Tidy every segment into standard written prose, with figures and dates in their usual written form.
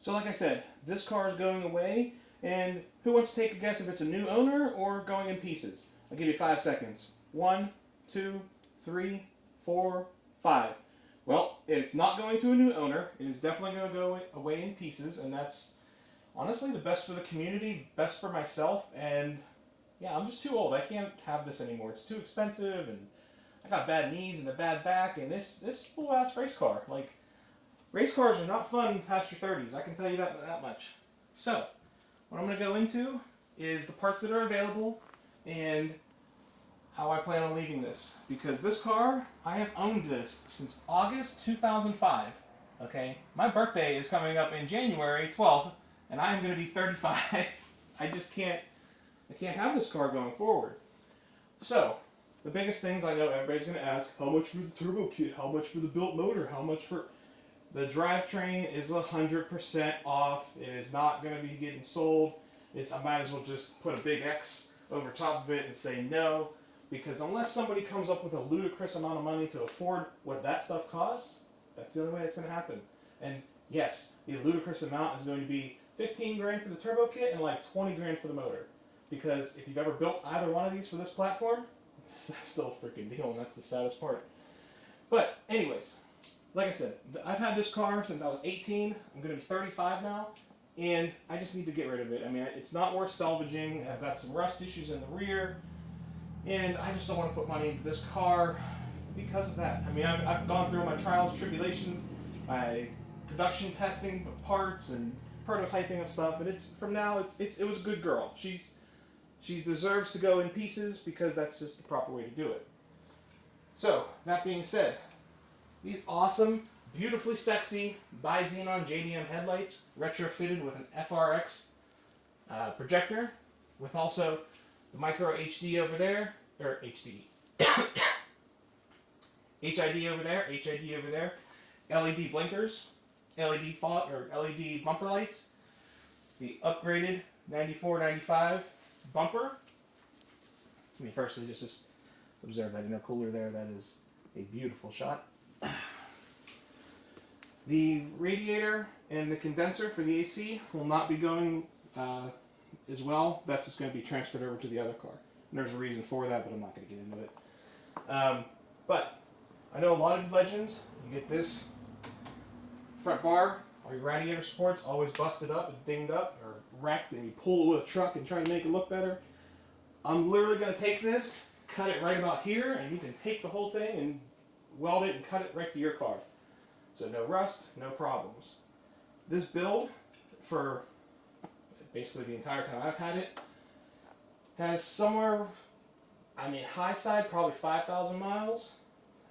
So like I said, this car is going away, and who wants to take a guess if it's a new owner or going in pieces? I'll give you 5 seconds. 1, 2, 3, 4, 5. Well, it's not going to a new owner. It is definitely going to go away in pieces, and that's honestly the best for the community, best for myself, and yeah, I'm just too old. I can't have this anymore. It's too expensive, and I got bad knees and a bad back, and this full ass race car. Like, race cars are not fun past your 30s. I can tell you that much. So, what I'm going to go into is the parts that are available and how I plan on leaving this. Because this car, I have owned this since August 2005. Okay? My birthday is coming up in January 12th, and I am going to be 35. I can't have this car going forward. So, the biggest things I know everybody's going to ask, how much for the turbo kit? How much for the built motor? How much for... The drivetrain is 100% off. It is not going to be getting sold. I might as well just put a big X over top of it and say no. Because unless somebody comes up with a ludicrous amount of money to afford what that stuff costs, that's the only way it's going to happen. And yes, the ludicrous amount is going to be 15 grand for the turbo kit and like 20 grand for the motor. Because if you've ever built either one of these for this platform, that's still a freaking deal, and that's the saddest part. But anyways, like I said, I've had this car since I was 18. I'm going to be 35 now, and I just need to get rid of it. I mean, it's not worth salvaging. I've got some rust issues in the rear, and I just don't want to put money into this car because of that. I mean, I've gone through my trials and tribulations, my production testing of parts and prototyping of stuff, and it was a good girl. She deserves to go in pieces because that's just the proper way to do it. So, that being said, these awesome, beautifully sexy bi-xenon JDM headlights, retrofitted with an FRX projector, with also the micro HD over there, or HD, HID over there, LED blinkers, LED fog, or LED bumper lights, the upgraded 94-95 bumper. I mean, firstly, just observe that intercooler there. That is a beautiful shot. The radiator and the condenser for the AC will not be going as well. That's just going to be transferred over to the other car. And there's a reason for that, but I'm not going to get into it. But I know a lot of Legends, you get this front bar, or your radiator supports always busted up and dinged up or wrecked, and you pull it with a truck and try to make it look better. I'm literally going to take this, cut it right about here, and you can take the whole thing and weld it and cut it right to your car. So no rust, no problems. This build, for basically the entire time I've had it, has somewhere, I mean, high side probably 5,000 miles.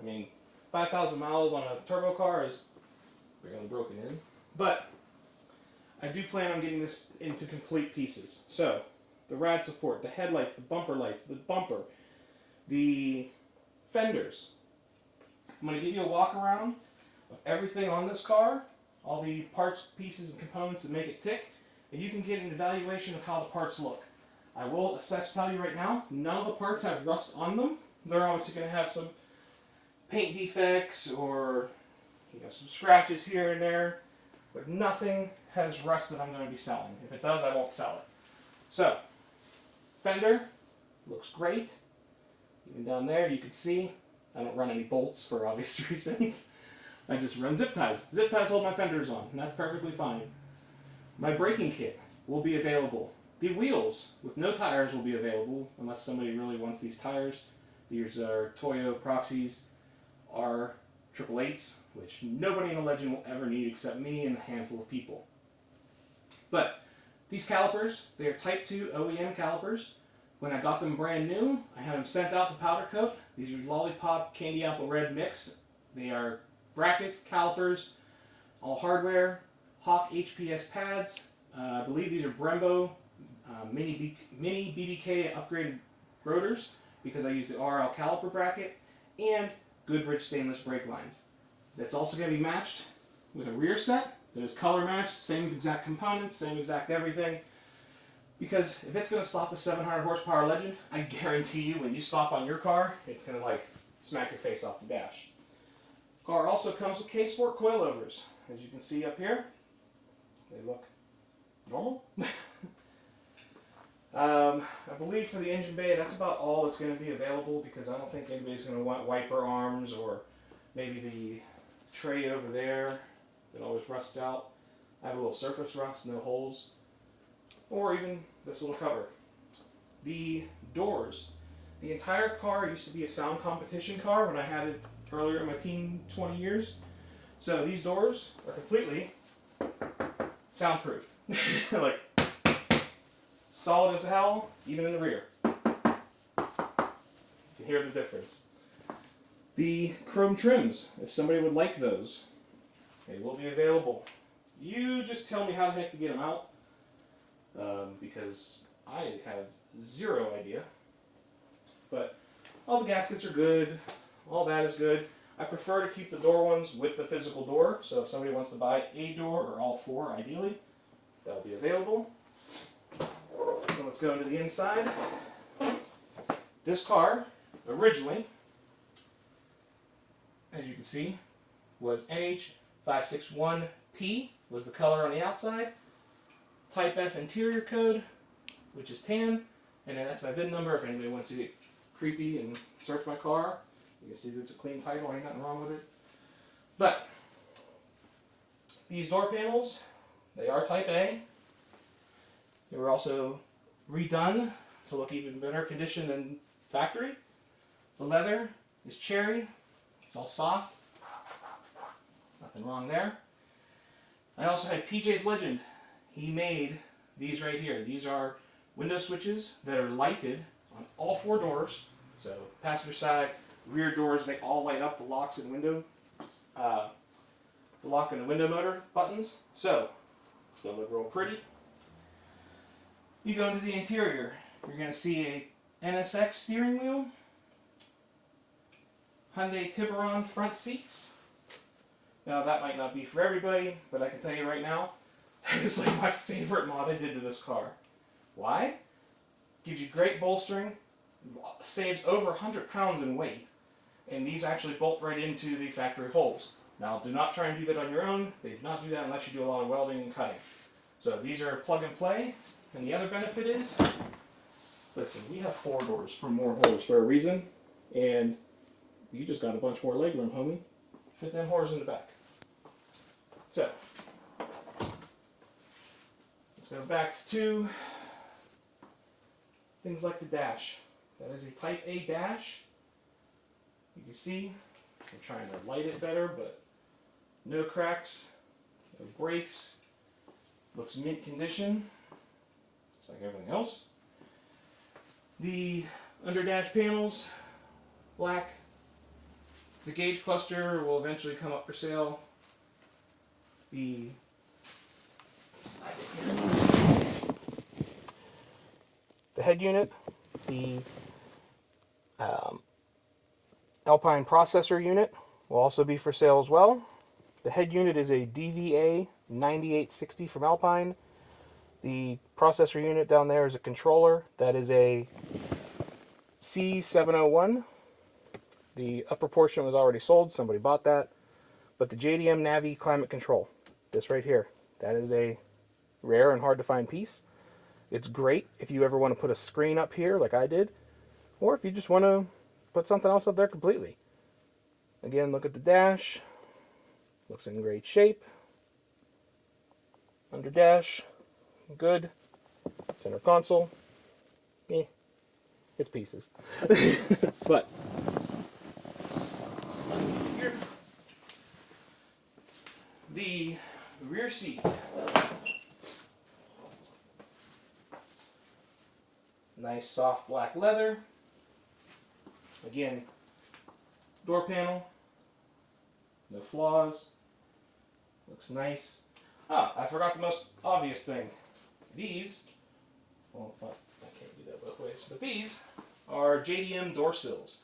I mean, 5,000 miles on a turbo car is barely broken in. But I do plan on getting this into complete pieces. So, the rad support, the headlights, the bumper lights, the bumper, the fenders. I'm going to give you a walk around of everything on this car, all the parts, pieces, and components that make it tick, and you can get an evaluation of how the parts look. I will tell you right now, none of the parts have rust on them. They're obviously going to have some paint defects or some scratches here and there, but nothing has rust that I'm going to be selling. If it does, I won't sell it. So, fender looks great. Even down there, you can see I don't run any bolts for obvious reasons. I just run zip ties. Zip ties hold my fenders on, and that's perfectly fine. My braking kit will be available. The wheels with no tires will be available, unless somebody really wants these tires. These are Toyo Proxies R888s, which nobody in the Legend will ever need except me and a handful of people. But these calipers, they are Type 2 OEM calipers. When I got them brand new, I had them sent out to powder coat. These are Lollipop Candy Apple Red mix. They are brackets, calipers, all hardware, Hawk HPS pads. I believe these are Brembo mini BBK upgraded rotors because I use the RL caliper bracket, and Goodrich stainless brake lines. That's also going to be matched with a rear set that is color matched, same exact components, same exact everything. Because if it's going to stop a 700 horsepower Legend, I guarantee you when you stop on your car, it's going to like smack your face off the dash. Car also comes with K-Sport coilovers, as you can see up here. They look normal. I believe for the engine bay, that's about all that's going to be available, because I don't think anybody's going to want wiper arms, or maybe the tray over there that always rusts out. I have a little surface rust, no holes, or even this little cover. The doors. The entire car used to be a sound competition car when I had it earlier in my teen 20 years. So these doors are completely soundproofed. Like, solid as hell, even in the rear. You can hear the difference. The chrome trims, if somebody would like those, they will be available. You just tell me how the heck to get them out, because I have zero idea. But all the gaskets are good, all that is good. I prefer to keep the door ones with the physical door, so if somebody wants to buy a door, or all four ideally, they'll be available. So let's go into the inside. This car, originally, as you can see, was NH561P, was the color on the outside. Type F interior code, which is tan, and then that's my VIN number if anybody wants to get creepy and search my car. You can see that it's a clean title, ain't nothing wrong with it. But these door panels, they are Type A. They were also redone to look even better condition than factory. The leather is cherry. It's all soft. Nothing wrong there. I also had PJ's Legend. He made these right here. These are window switches that are lighted on all four doors. So passenger side, rear doors, they all light up, the locks and window, the lock and the window motor buttons. So it's going to look real pretty. You go into the interior, you're going to see a NSX steering wheel, Hyundai Tiburon front seats. Now that might not be for everybody, but I can tell you right now, that is like my favorite mod I did to this car. Why? Gives you great bolstering, saves over 100 pounds in weight, and these actually bolt right into the factory holes. Now do not try and do that on your own. They do not do that unless you do a lot of welding and cutting. So these are plug and play. And the other benefit is, listen, we have four doors for more holes for a reason, and you just got a bunch more legroom, homie. Fit them whores in the back. So, let's go back to things like the dash. That is a Type A dash. You can see, I'm trying to light it better, but no cracks, no breaks, looks mint condition. Like everything else. The under dash panels, black. The gauge cluster will eventually come up for sale. The head unit, the Alpine processor unit will also be for sale as well. The head unit is a DVA 9860 from Alpine. The processor unit down there is a controller. That is a C701. The upper portion was already sold. Somebody bought that. But the JDM Navi climate control, this right here, that is a rare and hard to find piece. It's great if you ever want to put a screen up here like I did, or if you just want to put something else up there completely. Again, look at the dash. Looks in great shape. Under dash. Good. Center console. It's pieces. But here. The rear seat. Nice soft black leather. Again, door panel. No flaws. Looks nice. Ah, I forgot the most obvious thing. These, well, I can't do that both ways, but these are Jdm Door Sills.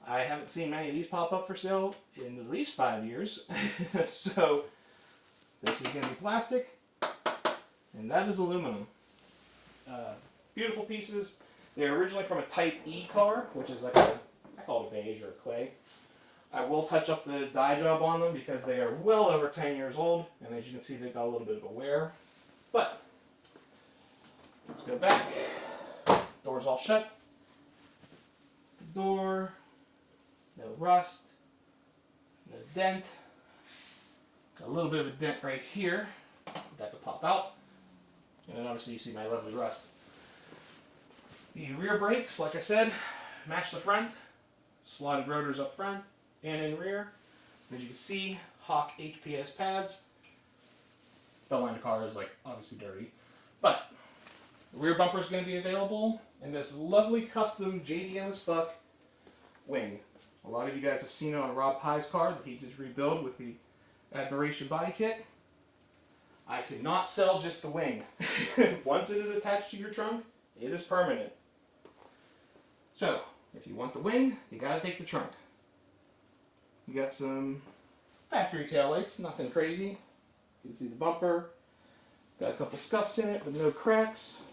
I haven't seen many of these pop up for sale in at least 5 years. So this is going to be plastic, and that is aluminum. Beautiful pieces. They're originally from a Type E car, which is like a, I call it a beige or a clay. I will touch up the dye job on them because they are well over 10 years old, and as you can see, they've got a little bit of a wear. But let's go back. Door's all shut. The door, no rust, no dent. Got a little bit of a dent right here that could pop out. And then obviously you see my lovely rust. The rear brakes, like I said, match the front. Slotted rotors up front and in rear. As you can see, Hawk HPS pads. The line of car is like obviously dirty. But the rear bumper is going to be available in this lovely custom JDM as fuck wing. A lot of you guys have seen it on Rob Pye's car that he just rebuilt with the Admiration body kit. I could not sell just the wing. Once it is attached to your trunk, it is permanent. So, if you want the wing, you gotta take the trunk. You got some factory taillights, nothing crazy. You can see the bumper. Got a couple scuffs in it, but no cracks.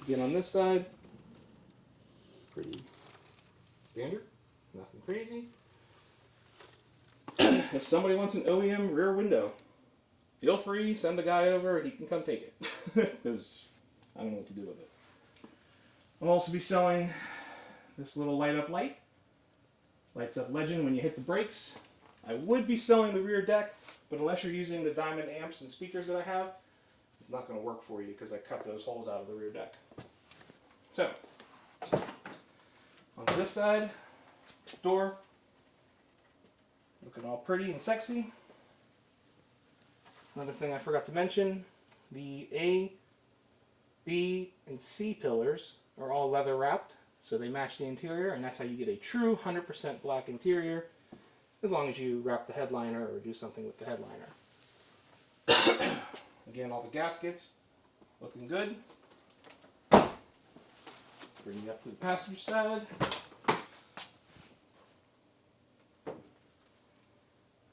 Again, on this side, pretty standard, nothing crazy. If somebody wants an OEM rear window, feel free, send a guy over, he can come take it. Because I don't know what to do with it. I'll also be selling this little light up light. Lights up Legend when you hit the brakes. I would be selling the rear deck, but unless you're using the diamond amps and speakers that I have, it's not going to work for you because I cut those holes out of the rear deck. So, on this side, door, looking all pretty and sexy. Another thing I forgot to mention, the A, B, and C pillars are all leather wrapped, so they match the interior, and that's how you get a true 100% black interior, as long as you wrap the headliner or do something with the headliner. Again, all the gaskets looking good. Bring you up to the passenger side.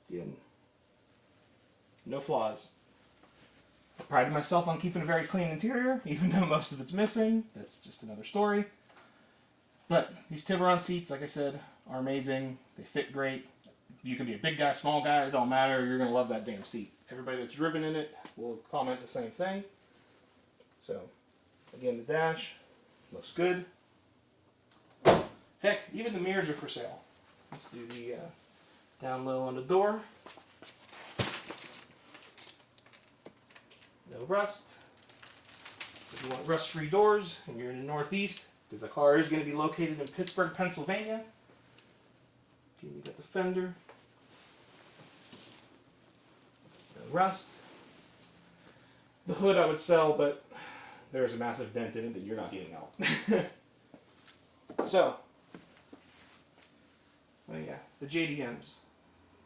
Again, no flaws. I prided myself on keeping a very clean interior, even though most of it's missing. That's just another story. But these Tiburon seats, like I said, are amazing. They fit great. You can be a big guy, small guy, it don't matter. You're going to love that damn seat. Everybody that's driven in it will comment the same thing. So, again, the dash looks good. Heck, even the mirrors are for sale. Let's do the down low on the door. No rust. If you want rust-free doors and you're in the Northeast, because the car is going to be located in Pittsburgh, Pennsylvania. Okay, we got the fender. No rust. The hood I would sell, but there's a massive dent in it that you're not getting out. So, oh yeah, the JDMs.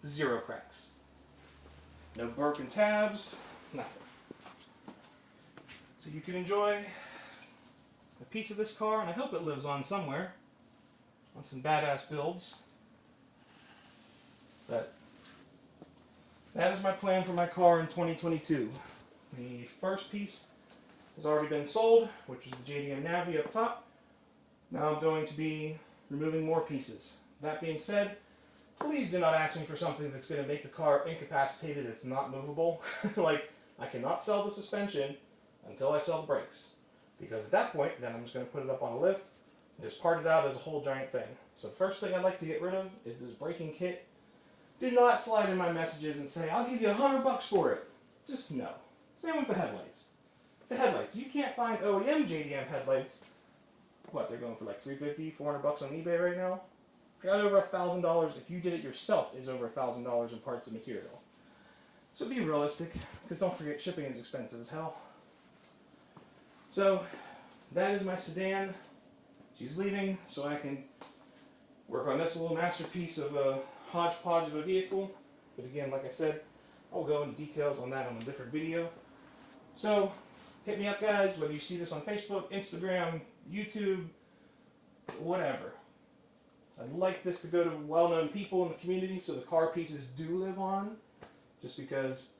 0 cracks. No broken tabs, nothing. So you can enjoy a piece of this car, and I hope it lives on somewhere, on some badass builds. But that is my plan for my car in 2022. The first piece has already been sold, which is the JDM Navi up top. Now I'm going to be removing more pieces. That being said, please do not ask me for something that's going to make the car incapacitated. It's not movable. Like, I cannot sell the suspension until I sell the brakes. Because at that point, then I'm just going to put it up on a lift and just part it out as a whole giant thing. So the first thing I'd like to get rid of is this braking kit. Do not slide in my messages and say, I'll give you $100 for it. Just no. Same with the headlights. The headlights. You can't find OEM JDM headlights. What, they're going for like $350, $400 on eBay right now? Got over $1,000. If you did it yourself, is over $1,000 in parts and material. So be realistic, because don't forget shipping is expensive as hell. So that is my sedan. She's leaving, so I can work on this little masterpiece of a hodgepodge of a vehicle. But again, like I said, I'll go into details on that on a different video. So hit me up, guys, whether you see this on Facebook, Instagram, YouTube, whatever. I'd like this to go to well-known people in the community so the car pieces do live on. Just because,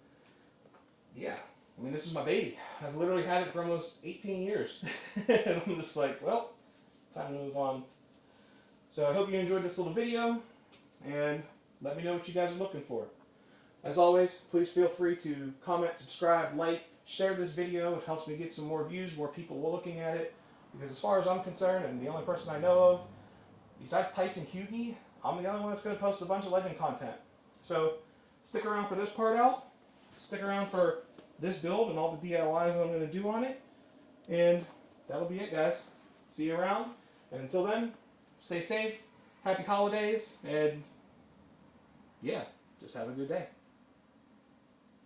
yeah, I mean, this is my baby. I've literally had it for almost 18 years. And I'm just like, well, time to move on. So I hope you enjoyed this little video, and let me know what you guys are looking for. As always, please feel free to comment, subscribe, like, share this video. It helps me get some more views, more people looking at it. Because as far as I'm concerned, and the only person I know of, besides Tyson Hughie, I'm the only one that's going to post a bunch of Legend content. So stick around for this part out. Stick around for this build and all the DIYs I'm going to do on it. And that'll be it, guys. See you around. And until then, stay safe, happy holidays, and yeah, just have a good day.